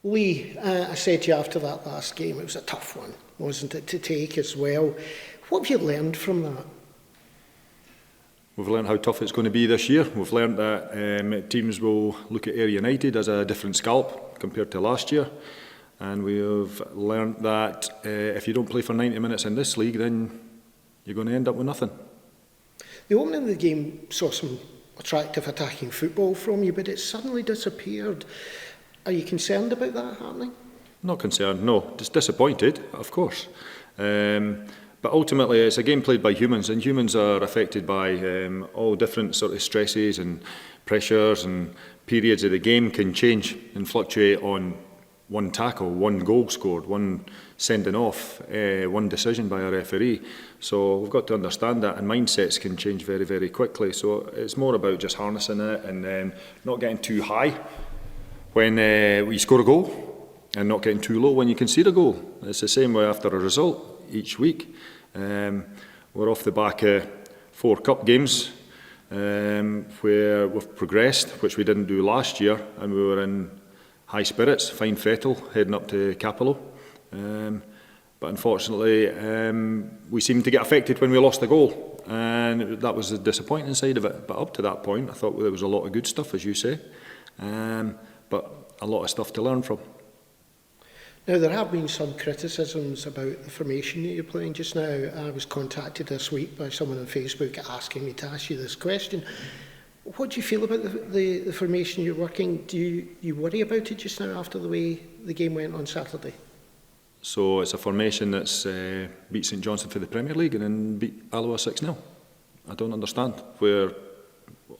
Lee, I said to you after that last game, it was a tough one, wasn't it, to take as well. What have you learned from that? We've learned how tough it's going to be this year. We've learned that teams will look at Ayr United as a different scalp compared to last year. And we've learned that if you don't play for 90 minutes in this league, then you're going to end up with nothing. The opening of the game saw some attractive attacking football from you, but it suddenly disappeared. Are you concerned about that happening? Not concerned, no. Just disappointed, of course. But ultimately, it's a game played by humans, and humans are affected by all different sort of stresses and pressures, and periods of the game can change and fluctuate on one tackle, one goal scored, one sending off, one decision by a referee. So we've got to understand that, and mindsets can change very, very quickly. So it's more about just harnessing it and not getting too high when we score a goal, and not getting too low when you concede a goal. It's the same way after a result each week. We're off the back of 4 cup games where we've progressed, which we didn't do last year, and we were in high spirits, fine fettle, heading up to Capello. But unfortunately, we seemed to get affected when we lost the goal, and that was the disappointing side of it. But up to that point, I thought there was a lot of good stuff, as you say, but a lot of stuff to learn from. Now, there have been some criticisms about the formation that you're playing just now. I was contacted this week by someone on Facebook asking me to ask you this question. What do you feel about the formation you're working? Do you worry about it just now after the way the game went on Saturday? So it's a formation that's beat St Johnstone for the Premier League and then beat Alloa 6-0. I don't understand.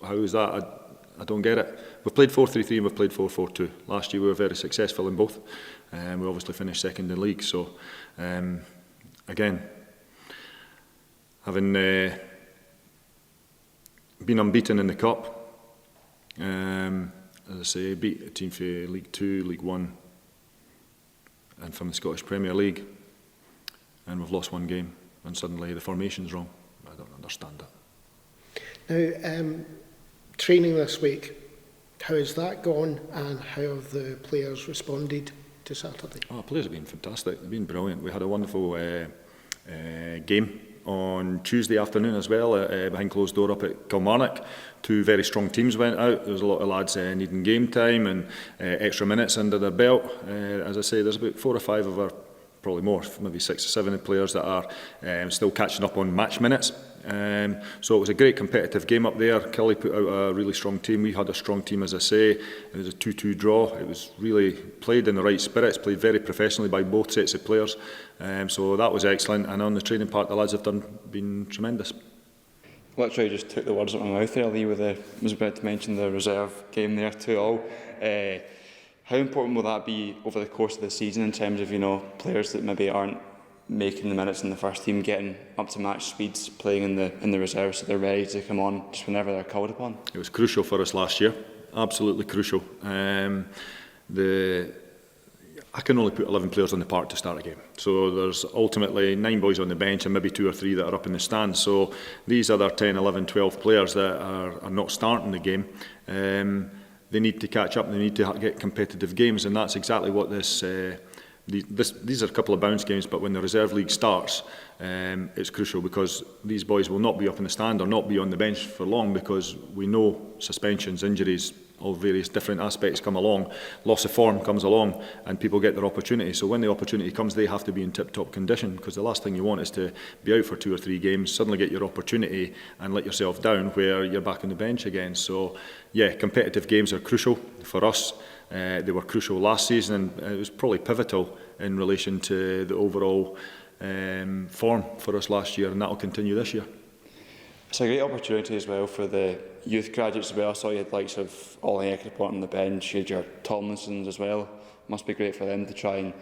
How is that? I don't get it. We've played 4-3-3 and we've played 4-4-2. Last year we were very successful in both. We obviously finished second in the league. So, again, having been unbeaten in the Cup, as I say, beat a team for League 2, League 1 and from the Scottish Premier League, and we've lost one game and suddenly the formation's wrong. I don't understand that. Now, training this week, how has that gone and how have the players responded to Saturday? Oh, the players have been fantastic. They've been brilliant. We had a wonderful game on Tuesday afternoon as well, behind closed door up at Kilmarnock. 2 very strong teams went out. There was a lot of lads needing game time and extra minutes under their belt. As I say, there's about 4 or 5 of our, probably more, maybe 6 or 7 players that are still catching up on match minutes. So it was a great competitive game up there. Kelly put out a really strong team. We had a strong team, as I say. It was a 2-2 draw. It was really played in the right spirits, played very professionally by both sets of players. So that was excellent. And on the training part, the lads have been tremendous. Literally just took the words out of my mouth there, Lee, was about to mention the reserve game there 2-2. How important will that be over the course of the season in terms of, players that maybe aren't making the minutes in the first team, getting up to match speeds, playing in the reserves so they're ready to come on just whenever they're called upon? It was crucial for us last year, absolutely crucial. I can only put 11 players on the park to start a game. So there's ultimately 9 boys on the bench and maybe 2 or 3 that are up in the stands. So these other 10, 11, 12 players that are not starting the game, they need to catch up, they need to get competitive games, and that's exactly what these are a couple of bounce games, but when the reserve league starts, it's crucial because these boys will not be up in the stand or not be on the bench for long, because we know suspensions, injuries, all various different aspects come along, loss of form comes along, and people get their opportunity. So when the opportunity comes, they have to be in tip-top condition, because the last thing you want is to be out for 2 or 3 games, suddenly get your opportunity and let yourself down where you're back on the bench again. So yeah, competitive games are crucial for us. They were crucial last season, and it was probably pivotal in relation to the overall form for us last year, and that will continue this year. It's a great opportunity as well for the youth graduates as well. I saw you had the likes of Olly on the bench, you had your Tomlinsons as well. Must be great for them to try and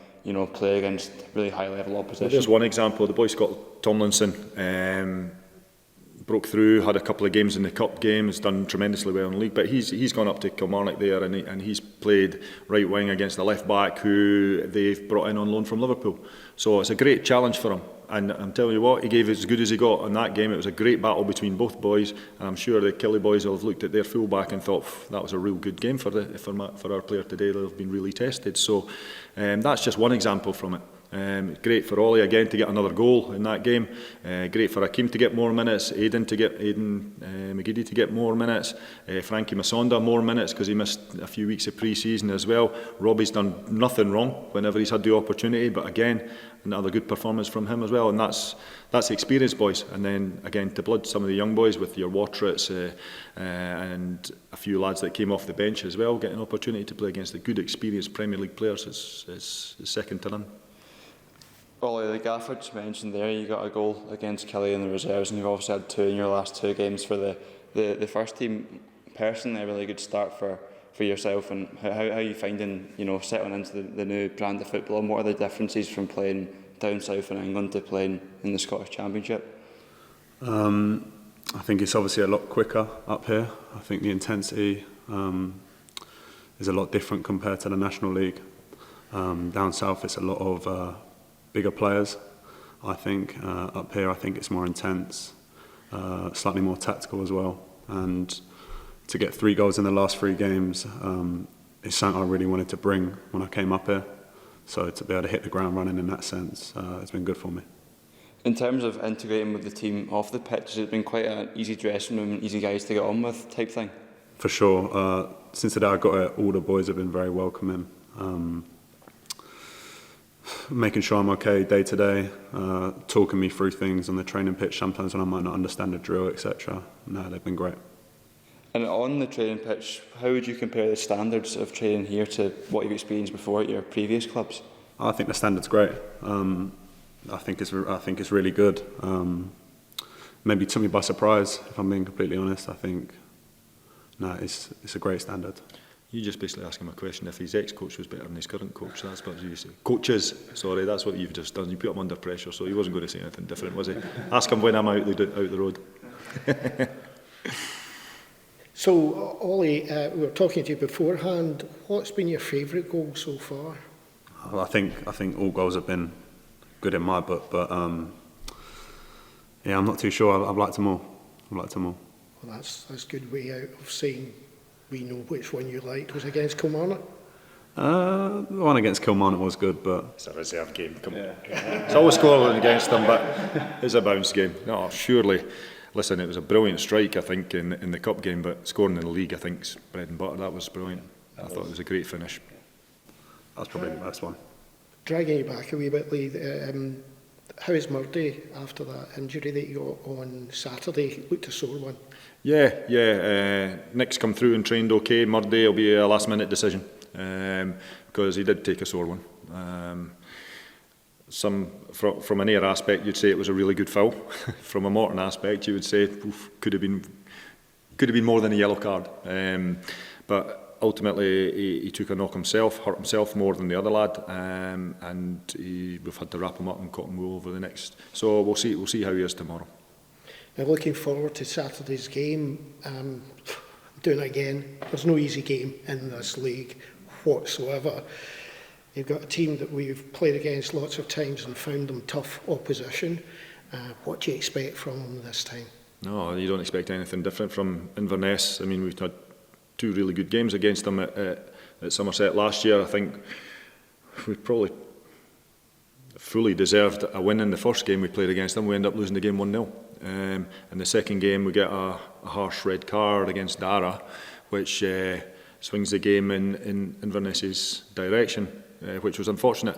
play against really high level opposition. Well, there's one example. The boy Scott Tomlinson broke through, had a couple of games in the cup game, has done tremendously well in the league, but he's gone up to Kilmarnock there and he's played right wing against the left back who they've brought in on loan from Liverpool. So it's a great challenge for him, And I'm telling you what, he gave as good as he got in that game. It was a great battle between both boys, and I'm sure the Killie boys will have looked at their fullback and thought that was a real good game for our player today. They've been really tested. So that's just one example from it. Great for Olly again to get another goal in that game. Great for Akeem to get more minutes. Aidan McGeady to get more minutes. Frankie Masonda more minutes because he missed a few weeks of pre-season as well. Robbie's done nothing wrong whenever he's had the opportunity, but again, another good performance from him as well. And that's the experienced boys. And then again to blood some of the young boys with your Watrits and a few lads that came off the bench as well, getting an opportunity to play against the good experienced Premier League players is second to none. Olly, the gaffer just mentioned there, you got a goal against Killie in the reserves, and you've obviously had 2 in your last 2 games for the first team. Personally, a really good start for yourself, and how are you finding, settling into the new brand of football, and what are the differences from playing down south in England to playing in the Scottish Championship? I think it's obviously a lot quicker up here. I think the intensity is a lot different compared to the National League. Down south it's a lot of bigger players. I think up here I think it's more intense, slightly more tactical as well, and to get 3 goals in the last 3 games is something I really wanted to bring when I came up here, so to be able to hit the ground running in that sense, it's been good for me. In terms of integrating with the team off the pitch, has it been quite an easy dressing room, easy guys to get on with type thing? For sure. Since the day I got here, all the boys have been very welcoming. Making sure I'm okay day to day, talking me through things on the training pitch sometimes when I might not understand the drill, etc. No, they've been great. And on the training pitch, how would you compare the standards of training here to what you've experienced before at your previous clubs? I think the standard's great. I think it's really good. Maybe took me by surprise, if I'm being completely honest. I think it's a great standard. You just basically ask him a question if his ex-coach was better than his current coach. That's what you say. Coaches, sorry, that's what you've just done. You put him under pressure, so he wasn't going to say anything different, was he? Ask him when I'm out the road. So, Olly, we were talking to you beforehand. What's been your favourite goal so far? Well, I think all goals have been good in my book, but yeah, I'm not too sure. I've liked them all. Well, that's a good way out of saying we know which one you liked. Was it against Kilmarnock? The one against Kilmarnock was good, but it's a reserve game. Come on. It's always scoring against them, but it's a bounce game. No, surely. Listen, it was a brilliant strike, I think, in the cup game, but scoring in the league, I think, is bread and butter. That was brilliant. I thought it was a great finish. That's probably the best one. Dragging you back a wee bit, Lee, how is Murdy after that injury that you got on Saturday? He looked a sore one. Yeah. Nick's come through and trained okay. Murdy will be a last-minute decision because he did take a sore one. From an Ayr aspect, you'd say it was a really good foul. From a Morton aspect, you would say could have been more than a yellow card. But ultimately, he took a knock himself, hurt himself more than the other lad, and we've had to wrap him up and cotton wool over the next. So we'll see how he is tomorrow. Now, looking forward to Saturday's game, doing it again. There's no easy game in this league whatsoever. You've got a team that we've played against lots of times and found them tough opposition. What do you expect from them this time? No, you don't expect anything different from Inverness. I mean, we've had 2 really good games against them at Somerset last year. I think we probably fully deserved a win in the first game we played against them. We ended up losing the game 1-0. In the second game, we get a harsh red card against Dara, which swings the game in Inverness's direction, which was unfortunate.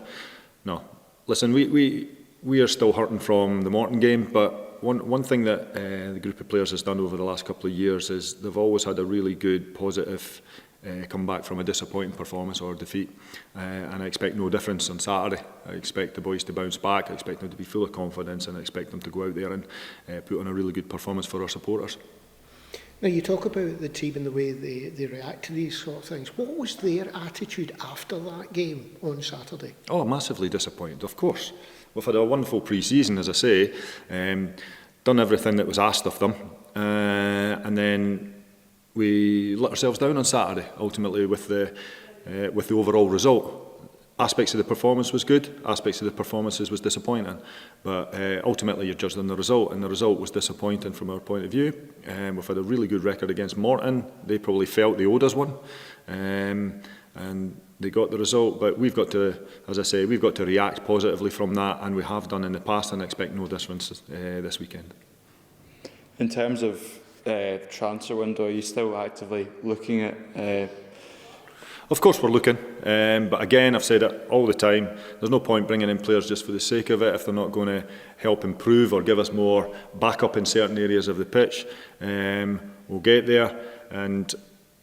No, listen, we are still hurting from the Morton game, but one thing that the group of players has done over the last couple of years is they've always had a really good, positive come back from a disappointing performance or defeat, and I expect no difference on Saturday. I expect the boys to bounce back, I expect them to be full of confidence, and I expect them to go out there and put on a really good performance for our supporters. Now, you talk about the team and the way they react to these sort of things. What was their attitude after that game on Saturday? Oh, massively disappointed, of course. We've had a wonderful pre-season, as I say, done everything that was asked of them, and then we let ourselves down on Saturday, ultimately with the overall result. aspects of the performance was good, aspects of the performances was disappointing. But ultimately you're judged on the result, and the result was disappointing from our point of view. We've had a really good record against Morton. They probably felt they owed us one. And they got the result, but we've got to, as I say, we've got to react positively from that, and we have done in the past, and I expect no difference this weekend. In terms of transfer window, are you still actively looking at? Of course we're looking, but again, I've said it all the time, there's no point bringing in players just for the sake of it if they're not going to help improve or give us more backup in certain areas of the pitch. We'll get there, and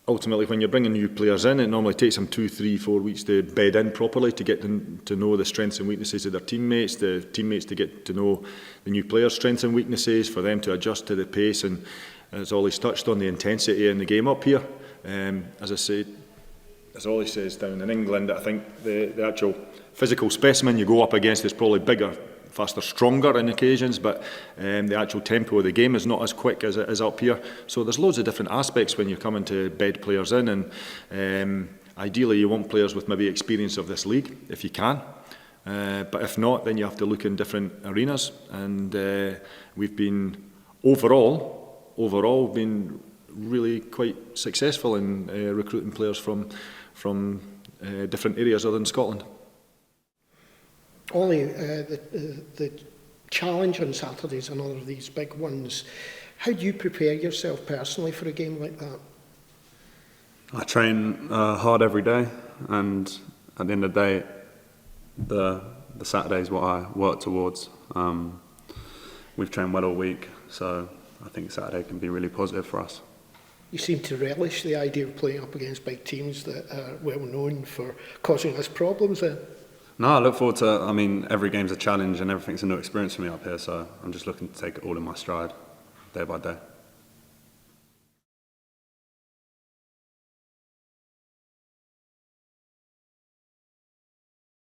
ultimately when you're bringing new players in, it normally takes them 2, 3, 4 weeks to bed in properly, to get to know the strengths and weaknesses of their teammates, the teammates to get to know the new players' strengths and weaknesses, for them to adjust to the pace, and as Olly's touched on, the intensity in the game up here. As I say, as Olly says down in England, I think the actual physical specimen you go up against is probably bigger, faster, stronger in occasions, but the actual tempo of the game is not as quick as it is up here. So there's loads of different aspects when you're coming to bed players in, and ideally you want players with maybe experience of this league, if you can. But if not, then you have to look in different arenas, and we've been overall been really quite successful in recruiting players from different areas other than Scotland. Olly, the challenge on Saturdays and all of these big ones, how do you prepare yourself personally for a game like that? I train hard every day, and at the end of the day, the Saturday is what I work towards. We've trained well all week, so I think Saturday can be really positive for us. You seem to relish the idea of playing up against big teams that are well known for causing us problems then? No, I look forward to, I mean, every game's a challenge and everything's a new experience for me up here, so I'm just looking to take it all in my stride, day by day.